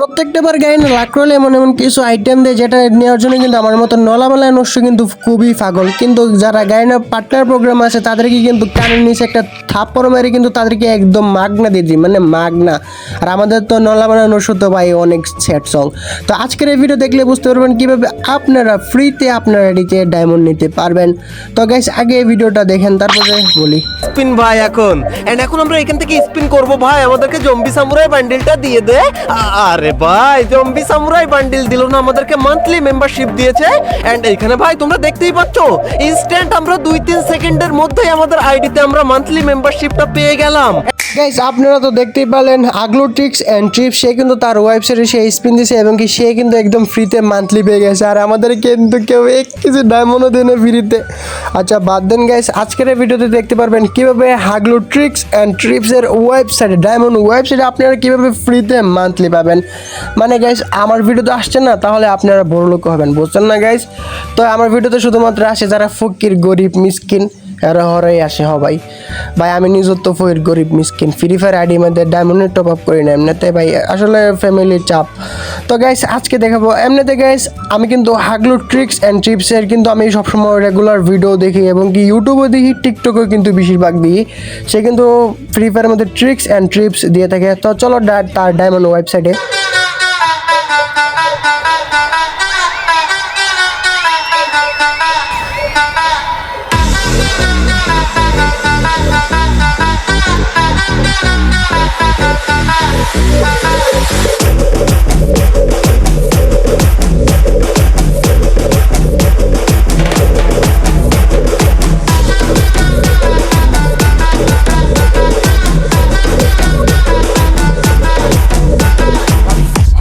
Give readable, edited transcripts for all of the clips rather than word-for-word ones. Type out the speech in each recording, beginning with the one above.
প্রত্যেকটা বার গাইনে লাক রোলে এমন এমন কিছু আইটেম দেয় যেটা নেওয়ার জন্য কিন্তু আমার মতো নলামালায় নষ্ট কিন্তু খুবই পাগল। কিন্তু যারা গাইনা পার্টনার প্রোগ্রাম আছে তাদেরকে কিন্তু কানের নিচে একটা থাপ্পড় মেরে কিন্তু তাদেরকে একদম মাগনা দিয়ে দিই, মানে মাগনা। আর আমাদের তো নলামালায় নষ্ট তো ভাই অনেক স্যাড সং। তো আজকের এই ভিডিও দেখলে বুঝতে পারবেন কীভাবে আপনারা ফ্রিতে আপনারা এটিতে ডায়মন্ড নিতে পারবেন। তো গাইস আগে এই ভিডিওটা দেখেন তারপরে বলি। স্পিন ভাই এখন আমরা এখান থেকে স্পিন করব ভাই, আমাদেরকে জম্বি সামুরাই বান্ডিলটা দিয়ে দে। আরে ভাই জম্বি সামুরাই বান্ডিল দিল না, আমাদেরকে মান্থলি মেম্বারশিপ দিয়েছে। এন্ড এখানে ভাই তোমরা দেখতেই পাচ্ছ ইনস্ট্যান্ট আমরা 2-3 সেকেন্ডের মধ্যেই আমাদের আইডিতে আমরা মান্থলি মেম্বারশিপটা পেয়ে গেলাম। গাইস আপনারা তো দেখতেই পেলেন আগলো ট্রিক্স অ্যান্ড ট্রিপ, সে কিন্তু তার ওয়েবসাইটে সে স্পিন দিয়েছে এবং কি সে কিন্তু একদম ফ্রিতে মান্থলি পেয়ে গেছে। আর আমাদের কিন্তু কেউ এক কিছু ডায়মন্ডও দেয় না ফ্রিতে। আচ্ছা বাদ দেন গাইস, আজকের এই ভিডিওতে দেখতে পারবেন কীভাবে হাগলো ট্রিক্স অ্যান্ড ট্রিপসের ওয়েবসাইটে ডায়মন্ড ওয়েবসাইটে আপনারা কীভাবে ফ্রিতে মান্থলি পাবেন। মানে গাইস আমার ভিডিওতে আসছে না তাহলে আপনারা বড় লোক হবেন, বুঝছেন না গাইস? তো আমার ভিডিওতে শুধুমাত্র আসে যারা ফকির গরিব মিসকিন, এরা হরাই আসে হবাই। ভাই আমি নিজের তো ফকির গরিব মিসকিন, ফ্রি ফায়ার আইডির মধ্যে ডায়মন্ডের টপ আপ করি না এমনিতে ভাই, আসলে ফ্যামিলির চাপ। তো গাইস আজকে দেখাবো এমনিতে গাইস আমি কিন্তু হাগলো ট্রিক্স অ্যান্ড ট্রিপসের কিন্তু আমি সবসময় রেগুলার ভিডিও দেখি এবং কি ইউটিউবে দেখি, টিকটকেও কিন্তু বেশিরভাগ দিই। সে কিন্তু ফ্রি ফায়ারের মধ্যে ট্রিক্স অ্যান্ড ট্রিপস দিয়ে থাকে। তো চলো তার ডায়মন্ড ওয়েবসাইটে।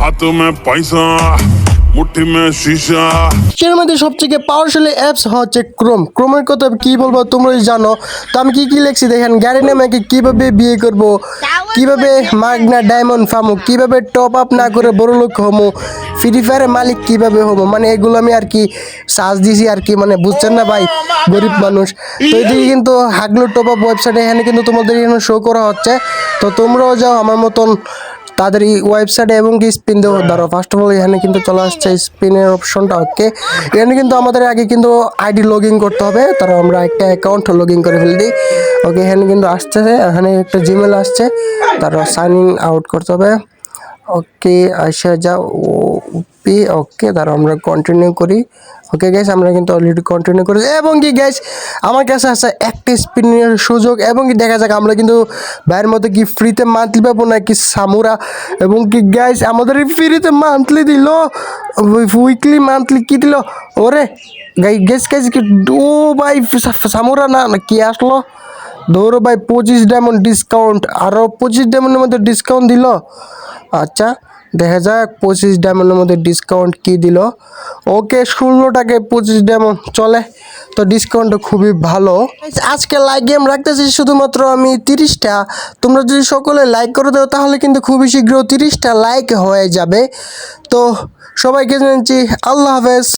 हाथों में पैसा मुट्ठी में शीशा। এর মধ্যে সবথেকে পাওয়ারফুলি অ্যাপস হচ্ছে ক্রোম। ক্রোমের কথা কি বলবো তোমরাই জানো। তো আমি কি কি লিখছি দেখেন, গ্যারি নামাকে কীভাবে বিয়ে করব, কীভাবে মাগনা ডায়মন্ড পামো, কীভাবে টপ আপ না করে বড় লোক হমো, ফ্রি ফায়ারের মালিক কীভাবে হমো, মানে এগুলো আমি আর কি সার্চ দিছি আর কি, মানে বুঝছেন না ভাই গরিব মানুষ। তো এদিকে কিন্তু হাগলো টপ আপ ওয়েবসাইটে এখানে কিন্তু তোমাদের এখানে শো করা হচ্ছে। তো তোমরাও যাও আমার মতন তাদের এই ওয়েবসাইটে এবং কি স্পিন দেওয়া ধরো। ফার্স্ট অফ অল এখানে কিন্তু চলে আসছে স্পিনের অপশনটা। ওকে এখানে কিন্তু আমাদের আগে কিন্তু আইডি লগ ইন করতে হবে, তারপর আমরা একটা অ্যাকাউন্ট লগ ইন করে ফেলে দিই। ওকে এখানে কিন্তু আসতেছে, এখানে একটা জিমেল আসছে, তারপর সাইন ইন আউট করতে হবে। ওকে আসা যাও ওপি। ওকে তারপর আমরা কন্টিনিউ করি। ওকে গ্যাস আমরা কিন্তু অলরেডি কন্টিনিউ করেছি এবং কি গ্যাস আমার কাছে আছে একটা স্পিনের সুযোগ এবং কি দেখা যাক আমরা কিন্তু ভাইয়ের মধ্যে কি ফ্রিতে মান্থলি পাবো নাকি সামুরা। এবং কি গ্যাস আমাদের ফ্রিতে মান্থলি দিল, উইকলি মান্থলি কি দিল ওরে গ্যাস গ্যাস কি ও ভাই সামুরা না কি আসলো ধরো ভাই 25 ডায়মন্ড ডিসকাউন্ট, আরও 25 ডায়মন্ডের মধ্যে ডিসকাউন্ট দিল। আচ্ছা দেখা যাক 25 ডায়মন্ডের মধ্যে ডিসকাউন্ট কি দিল। ওকে 16 টাকায় 25 ডায়মন্ড চলে, তো ডিসকাউন্টটা খুবই ভালো। আজকে লাইক গেম রাখতেছি শুধুমাত্র আমি 30টা। তোমরা যদি সকলে লাইক করে দাও তাহলে কিন্তু খুবই শীঘ্র 30টা লাইক হয়ে যাবে। তো সবাইকে জানাচ্ছি আল্লাহ হাফেজ।